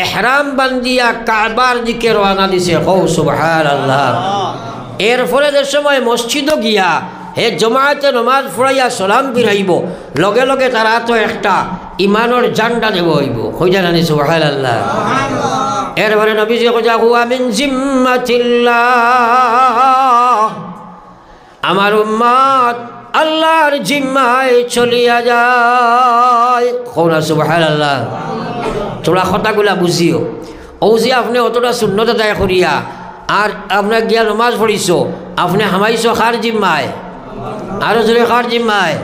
ইহরাম বান্দিয়া কাবার দিকে রওনা দিছে। সুবহানাল্লাহ। এরপরে যে সময় মসজিদে গিয়া হে জমায়েতে নমাজ পড়াইয়া সালাম ফিরাইব, লগে লগে তারা তো একটা ইমানের জান্ডা দেব হইব। হইয়া জানি সুবহানাল্লাহ। এরপরে নবীজি কইয়া হুয়া মিন জিম্মাতিল্লাহ, আমার উম্মত আল্লাহর জিম্মায় চলিয়া যায়। কওনা সুবহানাল্লাহ। তোমরা কথাগুলা বুঝিও। ও যে আপনি অতটা সুন্নত আদায় করিয়া আর আপনার গিয়া নমাজ পড়িছ আপনি হামাইছ খার জিম্মায় আরো জোরে খার জিম্মায়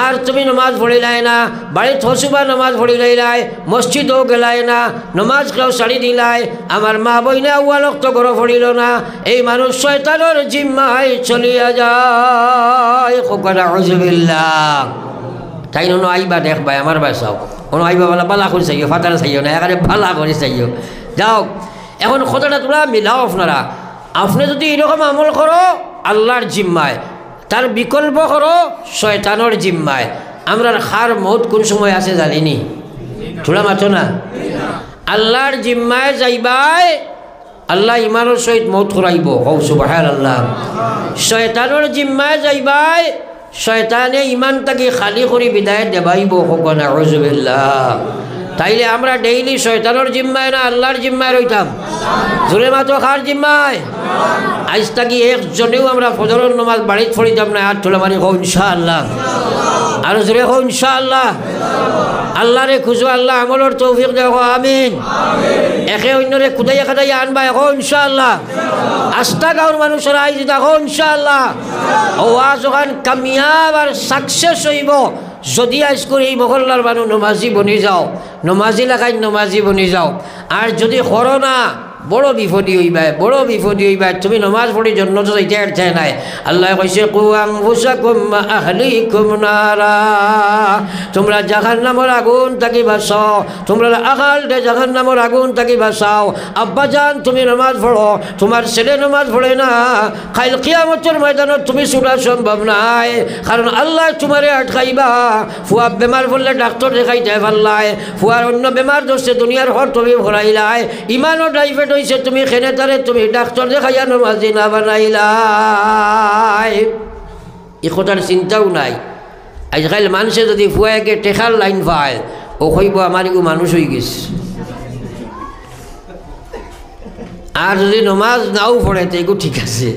আর তুমি নমাজ পড়িলাই না বাড়িত হসুবা নমাজ পড়িলাই মসজিদও গেলাই না নমাজ কেউ ছাড়ি দিলাই আমার মা বইনা ওয়ালক তো ঘর পড়িল না এই মানুষ শয়তানের জিম্মায় চলিয়া যায় তাই নো আইবা দেখবাই আমার বাসাও কোনো আইবা বলা পালা করে চাইও ফাতারা চাইও না এখানে পালা করে চাইও যাও এখন কথাটা তোমরা মিলাও আপনারা আপনি যদি এরকম আমল করো আল্লাহর জিম্মায় তার বিকল্প করো শয়তানোর জিম্মায় আমরার খার মৌত কোন সময় আছে জানিনি থোড়া মাতো না আল্লাহর জিম্মায় যাইবাই আল্লাহ ইমানের সহিত মৌত করাইব হৌ সুবহানাল্লাহ শয়তানোর জিম্মায় যাইবাই শয়তানে ইমান তাকে খালি করে বিদায় দেবাইব হোক নাউযুবিল্লাহ তাইলে আমরা ডেইলি শয়তানোর জিম্মায় না আল্লাহর জিম্মায় রইতাম জোরে মাতো খার জিম্মায় আজ থাকি একজনেও আমরা ফজরের নামাজ বাড়িতে পড়িতাম না হাত তোলা মারি হো ইনশাআল্লাহ আর জোরে হো ইনশাআল্লাহ আল্লাহরে খুঁজো আল্লাহ আমলের তৌফিক দেও আমিন একে অন্যরে খুদাইয়া খাদাইয়া আনবা হো ইনশাআল্লাহ আস্থা গাঁওর মানুষেরা আইজ দেখো ইনশাআল্লাহ ওয়াজ ওখান কামিয়াব আর সাকসেস হইব যদি আজ করে এই মহল্লার মানুষ নমাজি বনি যাও নমাজি লাগাই নমাজি বনি যাও আর যদি করো না বড় বিপদী হইবাই তুমি নমাজ পড়ি জন্য তো যাইতে নাই আল্লাহ কইছে কু আনফুসাকুম ওয়া আহলিকুম নারা তোমরা জাহান্নামের আগুন থেকে বাঁচাও তোমরা আকাল দে জাহান্নামের আগুন থেকে বাঁচাও আব্বা জান তুমি নমাজ পড়ো তোমার ছেলে নমাজ পড়ে না কাল কিয়ামতের ময়দানত তুমি ছুটা সম্ভব নাই কারণ আল্লাহ তোমারে আটকাইবা ফুয়া বেমার পড়লে ডাক্তার দেখাইতে পারলাই ফুয়ার অন্য বেমার ধরছে দুনিয়ার হর তুমি ভরাইলাই ইমানও ড্রাইভেট হইছে তুমি খেনে তারে তুমি ডাক্তার দেখাইয়া নমাজি না বানাইলাই এই কথার চিন্তাও নাই আজকাল মানুষে যদি ফুয়াকে টেকার লাইন পায় ও কইব আমার এগু মানুষ হয়ে গেছে আর যদি নমাজ নাও পড়ে তো এগু ঠিক আছে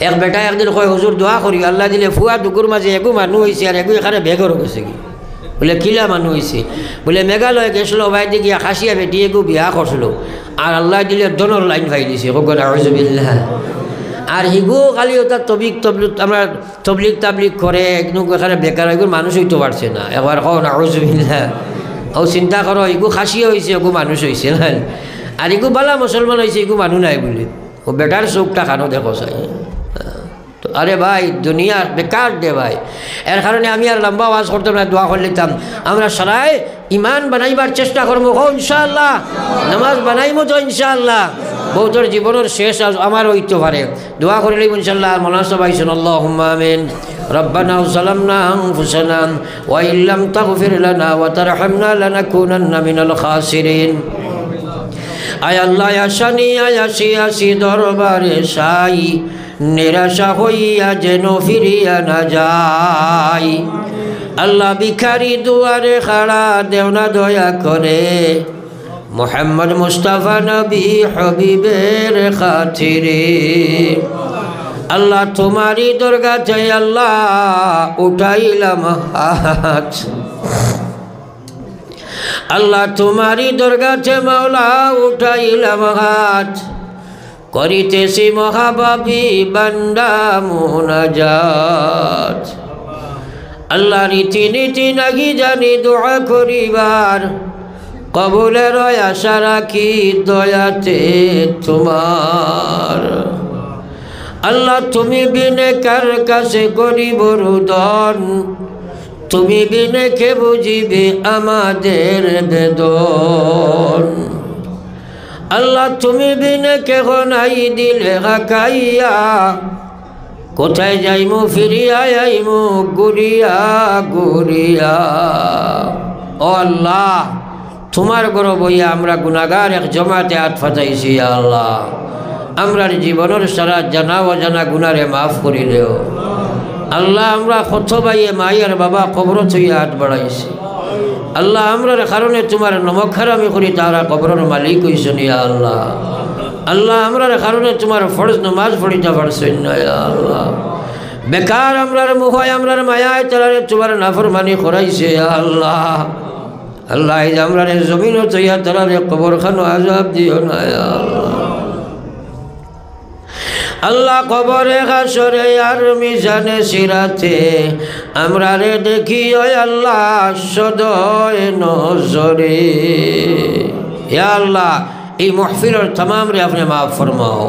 এক বেটা একদিন কয় হুজুর দোয়া করি আল্লাহ দিলে ফুয়া দুকুর মাঝে এগু মানুষ হয়েছে আর এগু এখানে বেগর গেছে কি বলে কিলা মানুষ হয়েছে বলে মেঘালয় গেছিল বাইরে গিয়া খাসিয়া বেটি এগু বিয়া করছিল আর আল্লাহ দিলে দনের লাইন পাই দিছে আউযুবিল্লাহ আর হিগু খালি ওটা আমরা তবলিক তাবলিক করে কিন্তু এখানে বেকার এগুলো মানুষ হইতে পারছে না এবার কও আউযুবিল্লাহ ও চিন্তা করো এগু খাসিয়া হয়েছে এগু মানুষ হয়েছে না আর এগু বালা মুসলমান হয়েছে এগু মানুষ নাই বলে ও বেটার চোখটা খানো দেখো চাই তো আরে ভাই দুনিয়া বেকার দে ভাই এর কারণে আমি আর লম্বা আওয়াজ করতাম না দোয়া করে নিতাম আমরা সবাই ইমান বানাইবার চেষ্টা করবো হো ইনশাআল্লাহ নামাজ বানাইমো তো ইনশাআল্লাহ বহুতর জীবনের শেষ আমার হইতে পারে দোয়া করিলেই ইনশাআল্লাহ মনাসব আইসুন আল্লাহুম্মা আমিন ربنا ظلمنا أنفسنا وإن لم تغفر لنا وترحمنا لنكونن من الخاسرين আয় আল্লাহ আশানি আয়াসি আসি দরবারে সাই নিরাশা হইয়া যেন ফিরিয়া না যাই আল্লাহ ভিখারি দুয়ারে খাড়া দেও না দয়া করে মুহাম্মদ মুস্তাফা নবী হাবিবের খাতিরে আল্লাহ তোমারই দরগাতে আল্লাহ উঠাইলাম হাত আল্লাহ তোমারই দরগাতে মাওলা উঠাইলাম হাত করিতেছি মহাবাবী বান্দা মুনাজাত আল্লাহ রীতিনীতি নাকি জানি দোয়া করিবার কবুলের আশা রাখি দয়াতে তোমার আল্লাহ তুমি বিনে কার কাছে করিব রুদন তুমি বিনে কে বুঝিবে আমাদের বেদন আল্লাহ তুমি বিনে কেহ নাই দিলে হাকাইয়া কোথায় যাইমু ফিরিয়া আইমু গুরিয়া গুরিয়া ও আল্লাহ তোমার ঘর বইয়া আমরা গুনাহগার এক জমাতে হাত ফাটাইছি আল্লাহ আমরার জীবনের সারা জানা অজানা গুনারে মাফ করি দেও আল্লাহ আমরা কত ভাইয়ে মাইয়ার বাবা কবর থইয়া হাত বাড়াইছি আল্লাহ আমরার কারণে তোমার নমক হারামি করি তারা কবরের মালিক হইছেন ইয়া আল্লাহ আল্লাহ আমরার কারণে তোমার ফরজ নামাজ পড়িতে পারছেন না ইয়া আল্লাহ বেকার আমরার মুখ আমরার মায়ায় তারারে তোমার নাফরমানি করাইছে ইয়া আল্লাহ আল্লাহ আমরার জমিন থইয়া তারারে কবরখানো আযাব দিও না ইয়া আল্লাহ আল্লাহ কবরে হাসরে আর মিজানে সিরাতে আমরা রে দেখি ওই আল্লাহ সদয় নজরে। ইয়া আল্লাহ এই মাহফিলের तमाम রে আপনি মাফ ফরমাও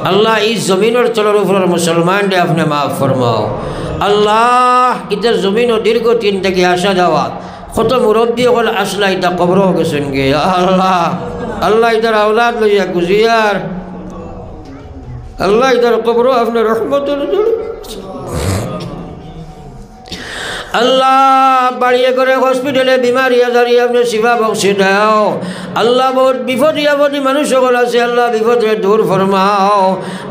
আল্লাহ। এই জমিনের তলর উপর মুসলমান রে আপনি মাফ ফরমাও আল্লাহ। ইতার জমিন ও দীর্ঘদিন থেকে আসা যাওয়া কত মুরব্বী হল আসলা ইতা কবরও গেছেন গে আল্লাহ। আল্লাহ ইতার আওলাদ লইয়া গুজিয়ার আল্লাহ ইতার কবরও আপনার রহমতের আল্লাহ। বাড়িয়ে করে হসপিটালে বিমারি আজারি আপনি শিফা বক্সি দাও আল্লাহ। বহুত বিপদী আপদী মানুষ সকল আছে আল্লাহ, বিপদে দূর ফরমাও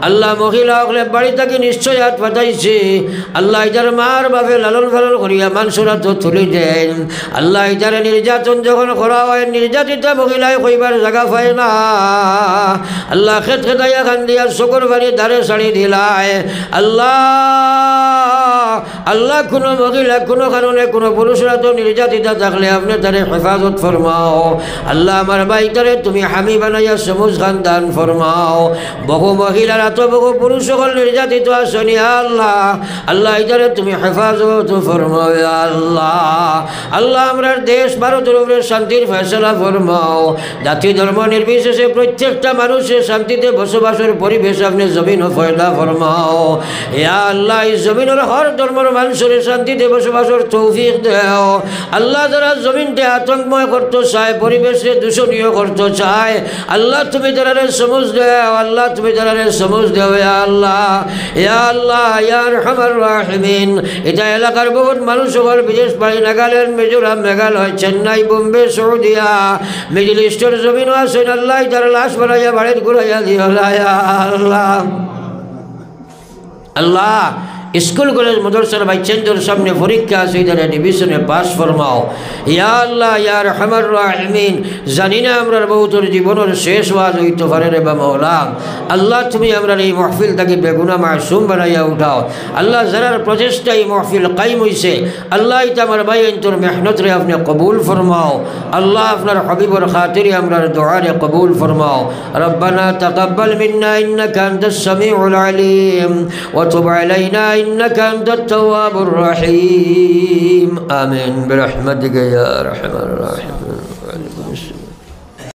আল্লাহ। মহিলা হলে বাড়ি থেকে নিশ্চয় হাত পাঠাইছে আল্লাহ। ইটার মার বাপে লালন পালন করিয়া মানুষরা তো তুলি দেন আল্লাহ। ইটারে নির্যাতন যখন করা হয় নির্যাতিতা মহিলায় কইবার জায়গা পায় না আল্লাহ। খেত খেতাইয়া খান দিয়া চকুর বাড়ি দাঁড়ে শাড়ি দিলায় আল্লাহ। আল্লাহ কোনো মহিলা কোনো কারণে কোনো পুরুষরা তো নির্যাতিতা থাকলে আপনি তারে হেফাজত ফরমাও আল্লাহ। আমার বাইটারে তুমি হামি বানাইয়া সমুজ খান দান ফরমাও। বহু মহিলারা তো বহু পুরুষ সকল নির্যাতিত আসনি আল্লাহ। আল্লাহ ইটারে তুমি হেফাজত ফরমাও আল্লাহ। আল্লাহ আমরার দেশ ভারতের উপরে শান্তির ফয়সলা ফরমাও। জাতি ধর্ম নির্বিশেষে প্রত্যেকটা মানুষের শান্তিতে বসবাসের পরিবেশ আপনি জমিন ফয়দা ফরমাও ইয়া আল্লাহ। এই জমিনের হর ধর্মের মানুষের শান্তিতে বসবাসের তৌফিক দেও আল্লাহ। যারা জমিনতে আতঙ্কময় করতে চায় পরিবেশে দূষণীয় করতে চায় আল্লাহ তুমি তারা সমুজ দেও আল্লাহ। তুমি তারা সমুজ দেও ইয়া আল্লাহ। ইয়া আল্লাহ ইয়া আরহামার রাহিমিন। এটা এলাকার বহুত মানুষ সকল বিদেশ বাড়ি নাগাল্যান্ড মিজোরাম মেঘালয় চেন্নাই বোম্বে সৌদিয়া মিডল ইস্টের জমিনও আছেন আল্লাহ। তারা লাশ বানাইয়া বাড়ির ঘুরাইয়া দিও আল্লাহ। আল্লাহ স্কুল কলেজ মাদ্রাসার বাচ্চাদের সামনে পরীক্ষা আছে তারা ডিভিশনে পাস ফরমাও ইয়া আল্লাহ ইয়া আরহামার রাহিমিন। জানি না আমরা বহুতর জীবনের শেষ ওয়াজ হইতে পারে রে বা মাওলা আল্লাহ। তুমি আমরা এই মাহফিল থেকে বেগুনা মাসুম বানাইয়া উঠাও আল্লাহ। যারার প্রচেষ্টা এই মাহফিল কায়েম হইছে আল্লাহ এটা আমার ভাই তোর মেহনত রে আপনি কবুল ফরমাও আল্লাহ। আপনার হাবিবর খাতিরে আমরা দোয়া রে কবুল ফরমাও। রব্বানা তাকাব্বাল মিন্না ইন্নাকা আনতাস সামিউল আলিম ওয়া তুব আলাইনা إنك أنت التواب الرحيم آمين برحمتك يا أرحم الراحمين.